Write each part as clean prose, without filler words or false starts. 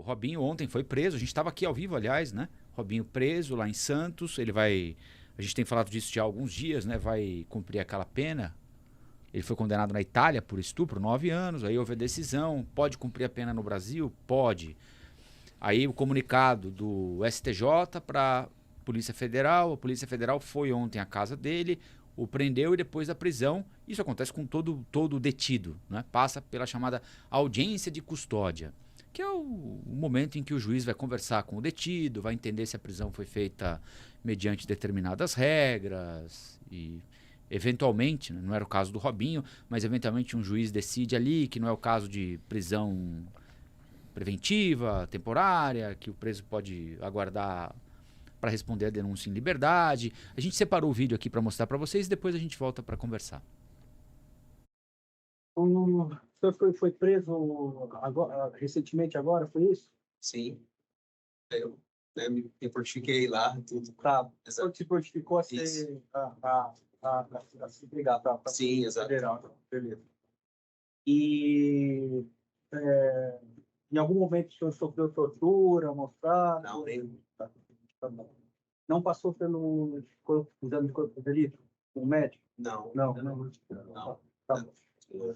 Robinho ontem foi preso, a gente estava aqui ao vivo, aliás, né? Robinho preso lá em Santos, a gente tem falado disso já há alguns dias, né? Vai cumprir aquela pena. Ele foi condenado na Itália por estupro, 9 anos, aí houve a decisão, pode cumprir a pena no Brasil? Pode. Aí o comunicado do STJ para a Polícia Federal foi ontem à casa dele, o prendeu e depois da prisão, isso acontece com todo detido, né? Passa pela chamada audiência de custódia, que é o momento em que o juiz vai conversar com o detido, vai entender se a prisão foi feita mediante determinadas regras e eventualmente, né, não era o caso do Robinho, mas eventualmente um juiz decide ali que não é o caso de prisão preventiva, temporária, que o preso pode aguardar para responder a denúncia em liberdade. A gente separou o vídeo aqui para mostrar para vocês e depois a gente volta para conversar. O senhor foi preso recentemente agora, foi isso? Sim. Eu me fortifiquei lá, tudo. Tá. O senhor se fortificou a se brigar para Sim, exato. Federal. Beleza. E em algum momento o senhor sofreu tortura, mostrar? Não, nem. Tá bom. Não passou pelo exame de corpo de delito? Com o médico? Não. Não. Tá bom.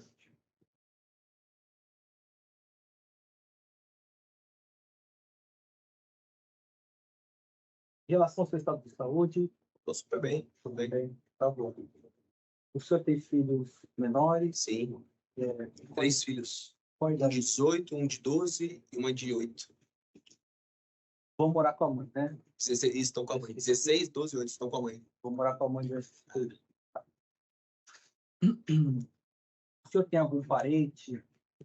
Em relação ao seu estado de saúde? Estou super bem. Tudo bem. Tá bom. O senhor tem filhos menores? Sim. 3 filhos. Qual a Um idade? de 18, um de 12 e uma de 8. Vou morar com a mãe, né? 16 estão com a mãe. 16, 12 e 8 estão com a mãe. Vou morar com a mãe desses filhos. O senhor tem algum parente,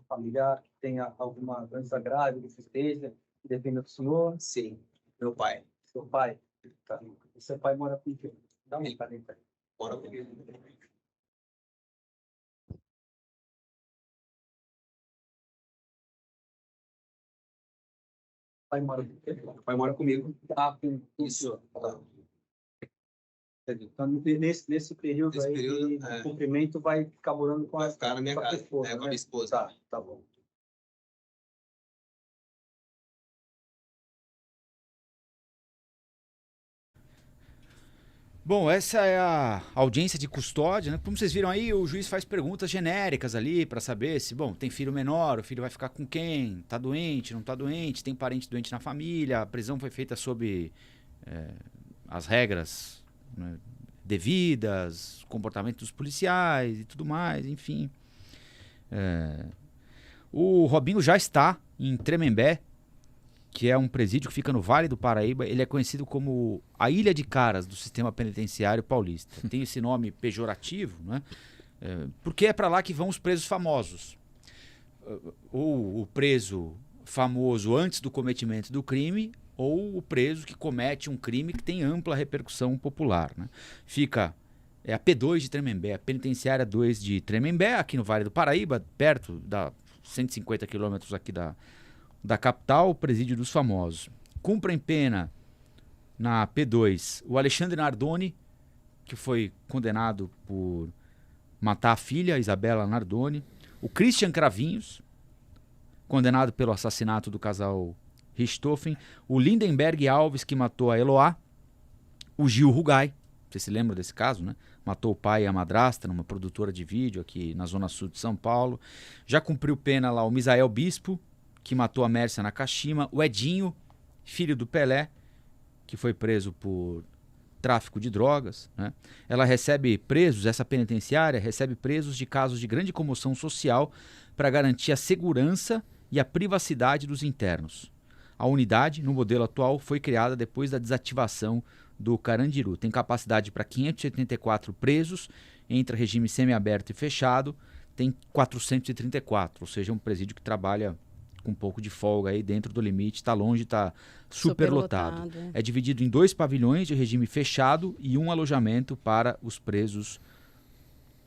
familiar, que tenha alguma doença grave, que esteja, que dependa do senhor? Sim. Meu pai. Seu pai? Tá. O seu pai mora com quem? Dá um parente aí. Mora comigo. Pai mora com quem? Meu pai mora comigo. Ah, com Isso. tá. Então, nesse período Nesse aí período, de cumprimento, vai ficar morando com Vai ficar na minha casa, esposa, com a né? minha esposa. Tá bom. Bom, essa é a audiência de custódia, né? Como vocês viram aí, o juiz faz perguntas genéricas ali para saber se, bom, tem filho menor, o filho vai ficar com quem, tá doente, não tá doente, tem parente doente na família, a prisão foi feita sob as regras, né, devidas, comportamento dos policiais e tudo mais, enfim. O Robinho já está em Tremembé, que é um presídio que fica no Vale do Paraíba. Ele é conhecido como a Ilha de Caras do sistema penitenciário paulista. Tem esse nome pejorativo, né? Porque é para lá que vão os presos famosos. Ou o preso famoso antes do cometimento do crime, ou o preso que comete um crime que tem ampla repercussão popular, né? Fica a P2 de Tremembé, a Penitenciária 2 de Tremembé, aqui no Vale do Paraíba, perto da 150 quilômetros aqui da capital, o Presídio dos Famosos. Cumprem pena na P2 o Alexandre Nardoni, que foi condenado por matar a filha, Isabela Nardoni. O Christian Cravinhos, condenado pelo assassinato do casal Richthofen. O Lindenberg Alves, que matou a Eloá. O Gil Rugai, você se lembra desse caso, né? Matou o pai e a madrasta numa produtora de vídeo aqui na zona sul de São Paulo. Já cumpriu pena lá o Misael Bispo, que matou a Mércia Nakashima, o Edinho, filho do Pelé, que foi preso por tráfico de drogas, né? Ela recebe presos, essa penitenciária recebe presos de casos de grande comoção social para garantir a segurança e a privacidade dos internos. A unidade, no modelo atual, foi criada depois da desativação do Carandiru. Tem capacidade para 584 presos, entre regime semiaberto e fechado, tem 434, ou seja, um presídio que trabalha com um pouco de folga aí dentro do limite, está longe, está superlotado. É dividido em 2 pavilhões de regime fechado e um alojamento para os presos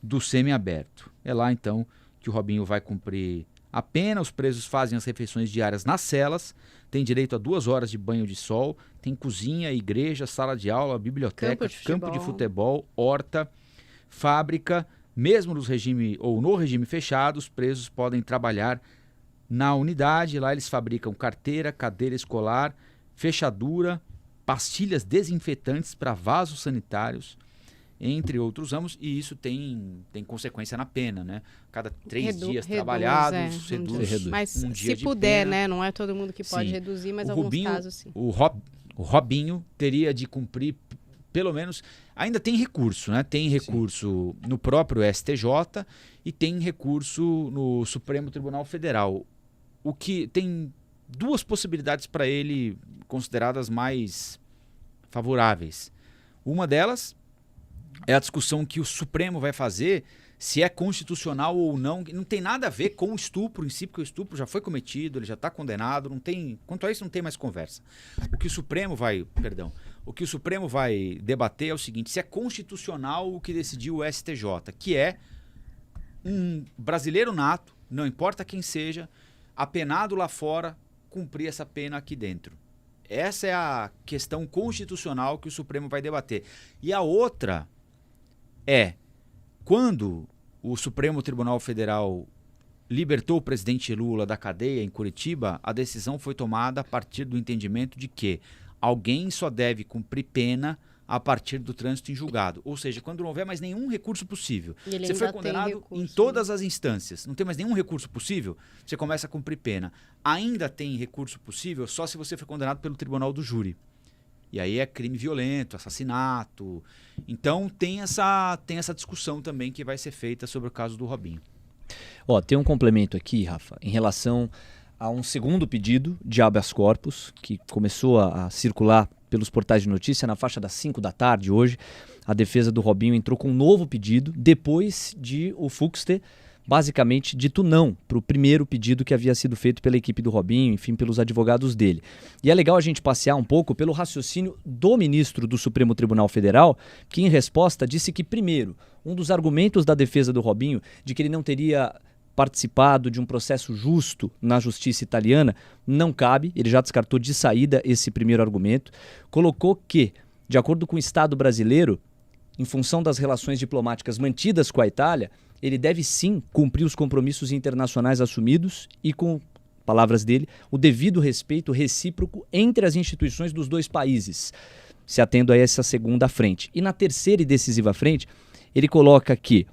do semiaberto. É lá então que o Robinho vai cumprir a pena. Os presos fazem as refeições diárias nas celas, tem direito a 2 horas de banho de sol, tem cozinha, igreja, sala de aula, biblioteca, campo de futebol, horta, fábrica. Mesmo no regime fechado, os presos podem trabalhar Na unidade, lá eles fabricam carteira, cadeira escolar, fechadura, pastilhas desinfetantes para vasos sanitários, entre outros ramos, e isso tem consequência na pena, né? Cada 3 dias trabalhados, reduz mas um dia se de puder, pena. né? Não é todo mundo que pode Sim. reduzir, mas O alguns Rubinho, casos sim. O Robinho teria de cumprir, pelo menos, ainda tem recurso, né? Tem recurso no próprio STJ e tem recurso no Supremo Tribunal Federal. O que tem 2 possibilidades para ele consideradas mais favoráveis. Uma delas é a discussão que o Supremo vai fazer se é constitucional ou não. Não tem nada a ver com o estupro em si, porque o estupro já foi cometido, ele já está condenado, não tem, quanto a isso não tem mais conversa. O que o Supremo vai debater é o seguinte: se é constitucional o que decidiu o STJ, que é um brasileiro nato, não importa quem seja, apenado lá fora, cumprir essa pena aqui dentro. Essa é a questão constitucional que o Supremo vai debater. E a outra é, quando o Supremo Tribunal Federal libertou o presidente Lula da cadeia em Curitiba, a decisão foi tomada a partir do entendimento de que alguém só deve cumprir pena a partir do trânsito em julgado. Ou seja, quando não houver mais nenhum recurso possível. Você foi condenado em todas as instâncias, não tem mais nenhum recurso possível, você começa a cumprir pena. Ainda tem recurso possível só se você foi condenado pelo tribunal do júri. E aí é crime violento, assassinato. Então tem essa discussão também que vai ser feita sobre o caso do Robinho. Tem um complemento aqui, Rafa, em relação a um segundo pedido de habeas corpus, que começou a circular pelos portais de notícia na faixa das 5 da tarde hoje. A defesa do Robinho entrou com um novo pedido, depois de o Fux ter basicamente dito não para o primeiro pedido que havia sido feito pela equipe do Robinho, enfim, pelos advogados dele. E é legal a gente passear um pouco pelo raciocínio do ministro do Supremo Tribunal Federal, que em resposta disse que, primeiro, um dos argumentos da defesa do Robinho, de que ele não teria participado de um processo justo na justiça italiana, não cabe, ele já descartou de saída esse primeiro argumento, colocou que, de acordo com o Estado brasileiro, em função das relações diplomáticas mantidas com a Itália, ele deve sim cumprir os compromissos internacionais assumidos e, com palavras dele, o devido respeito recíproco entre as instituições dos 2 países, se atendo a essa segunda frente. E na terceira e decisiva frente, ele coloca que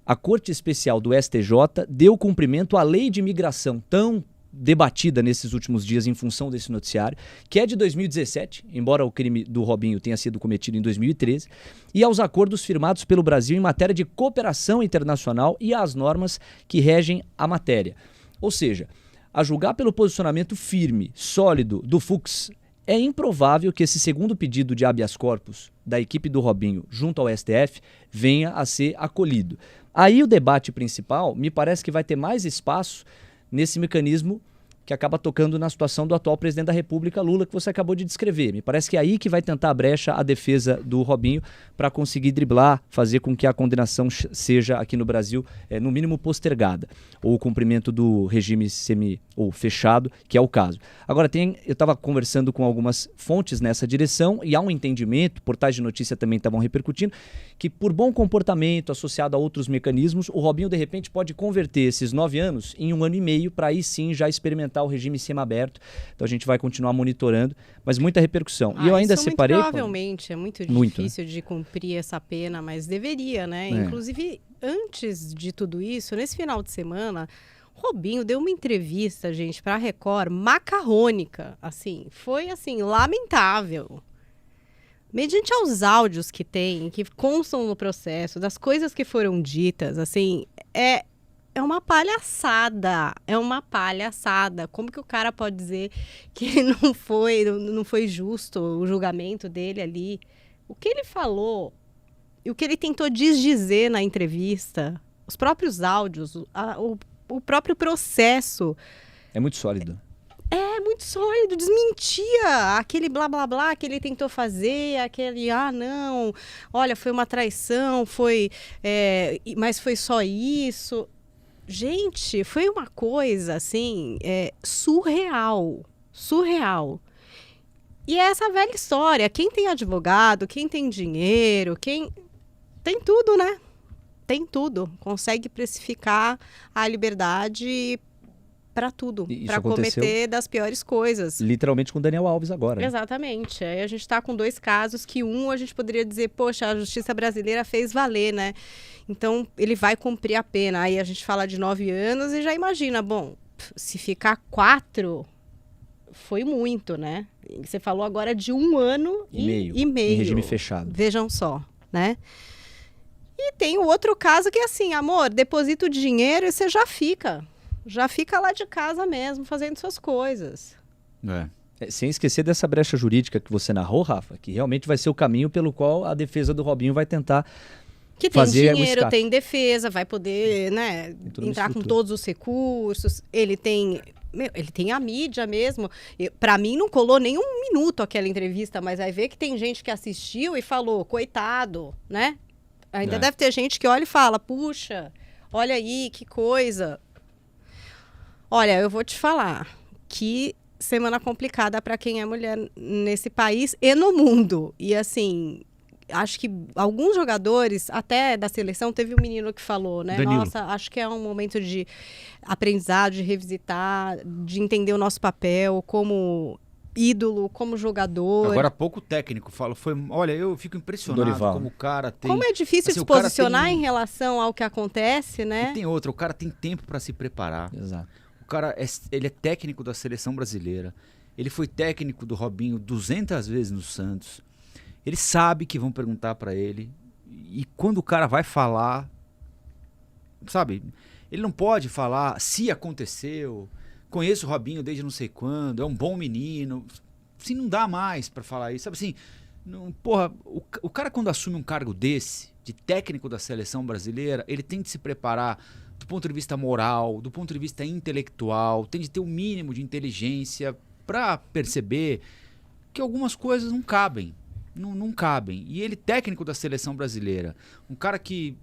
a Corte Especial do STJ deu cumprimento à lei de imigração tão debatida nesses últimos dias em função desse noticiário, que é de 2017, embora o crime do Robinho tenha sido cometido em 2013, e aos acordos firmados pelo Brasil em matéria de cooperação internacional e às normas que regem a matéria. Ou seja, a julgar pelo posicionamento firme, sólido do Fux, é improvável que esse segundo pedido de habeas corpus da equipe do Robinho junto ao STF venha a ser acolhido. Aí o debate principal me parece que vai ter mais espaço nesse mecanismo que acaba tocando na situação do atual presidente da República, Lula, que você acabou de descrever. Me parece que é aí que vai tentar a brecha a defesa do Robinho para conseguir driblar, fazer com que a condenação seja aqui no Brasil, no mínimo, postergada, ou o cumprimento do regime ou fechado, que é o caso. Agora, eu estava conversando com algumas fontes nessa direção e há um entendimento, portais de notícia também estavam repercutindo, que por bom comportamento associado a outros mecanismos, o Robinho, de repente, pode converter esses 9 anos em 1 ano e meio para aí sim já experimentar o regime semiaberto. Então a gente vai continuar monitorando, mas muita repercussão. E eu ainda isso separei... Muito provavelmente, é muito difícil de cumprir essa pena, mas deveria, né? Inclusive, antes de tudo isso, nesse final de semana, Robinho deu uma entrevista, gente, para a Record, macarrônica, assim, foi assim, lamentável. Mediante aos áudios que tem, que constam no processo, das coisas que foram ditas, assim, é uma palhaçada, Como que o cara pode dizer que não foi justo o julgamento dele ali? O que ele falou e o que ele tentou desdizer na entrevista, os próprios áudios, o próprio processo. É muito sólido. É muito sólido, desmentia aquele blá blá blá que ele tentou fazer, aquele não, olha, foi uma traição, mas foi só isso. Gente, foi uma coisa assim, surreal. E é essa velha história, quem tem advogado, quem tem dinheiro, quem tem tudo, né? Tem tudo, consegue precificar a liberdade para tudo, Isso para aconteceu cometer das piores coisas. literalmente com o Daniel Alves agora. Né? Exatamente. Aí a gente está com 2 casos que a gente poderia dizer, poxa, a justiça brasileira fez valer, né? Então, ele vai cumprir a pena. Aí a gente fala de 9 anos e já imagina, bom, se ficar 4, foi muito, né? Você falou agora de 1 ano e meio. Em regime fechado. Vejam só, né? E tem o outro caso que é assim, amor, deposita o dinheiro e você já fica lá de casa mesmo, fazendo suas coisas. Sem esquecer dessa brecha jurídica que você narrou, Rafa, que realmente vai ser o caminho pelo qual a defesa do Robinho vai tentar que tem fazer dinheiro, tem defesa, vai poder, né, entrar com todos os recursos. Ele tem a mídia mesmo. Para mim não colou nem 1 minuto aquela entrevista, mas vai ver que tem gente que assistiu e falou, coitado, né? Ainda deve ter gente que olha e fala, puxa, olha aí, que coisa. Olha, eu vou te falar que semana complicada para quem é mulher nesse país e no mundo. E assim, acho que alguns jogadores, até da seleção, teve um menino que falou, né? Danilo. Nossa, acho que é um momento de aprendizado, de revisitar, de entender o nosso papel como ídolo, como jogador. Agora há pouco o técnico falou, olha, eu fico impressionado Dorival. Como o cara tem... Como é difícil assim, se posicionar em relação ao que acontece, né? E tem outra, o cara tem tempo para se preparar. Exato. O cara, ele é técnico da seleção brasileira. Ele foi técnico do Robinho 200 vezes no Santos. Ele sabe que vão perguntar para ele. E quando o cara vai falar, sabe? Ele não pode falar se aconteceu... Conheço o Robinho desde não sei quando, é um bom menino. Assim, não dá mais pra falar isso. Sabe assim, porra, o cara quando assume um cargo desse, de técnico da seleção brasileira, ele tem de se preparar do ponto de vista moral, do ponto de vista intelectual, tem de ter um mínimo de inteligência pra perceber que algumas coisas não cabem. Não cabem. E ele, técnico da seleção brasileira, um cara que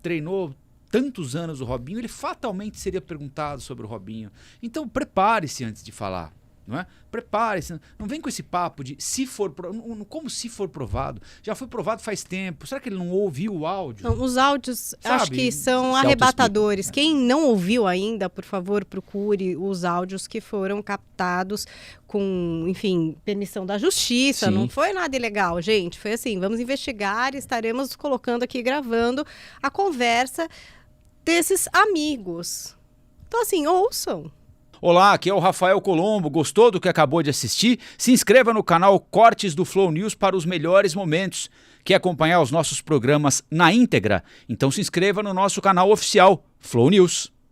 treinou tantos anos o Robinho, ele fatalmente seria perguntado sobre o Robinho. Então prepare-se antes de falar, não é? Prepare-se, não vem com esse papo de se for, como se for provado. Já foi provado faz tempo. Será que ele não ouviu o áudio? Não, os áudios, sabe? Acho que são arrebatadores. Quem não ouviu ainda, por favor, procure os áudios que foram captados com, enfim, permissão da justiça. Sim. Não foi nada ilegal, gente. Foi assim, vamos investigar e estaremos colocando aqui, gravando a conversa desses amigos. Então, assim, ouçam. Olá, aqui é o Rafael Colombo. Gostou do que acabou de assistir? Se inscreva no canal Cortes do Flow News para os melhores momentos. Quer acompanhar os nossos programas na íntegra? Então se inscreva no nosso canal oficial, Flow News.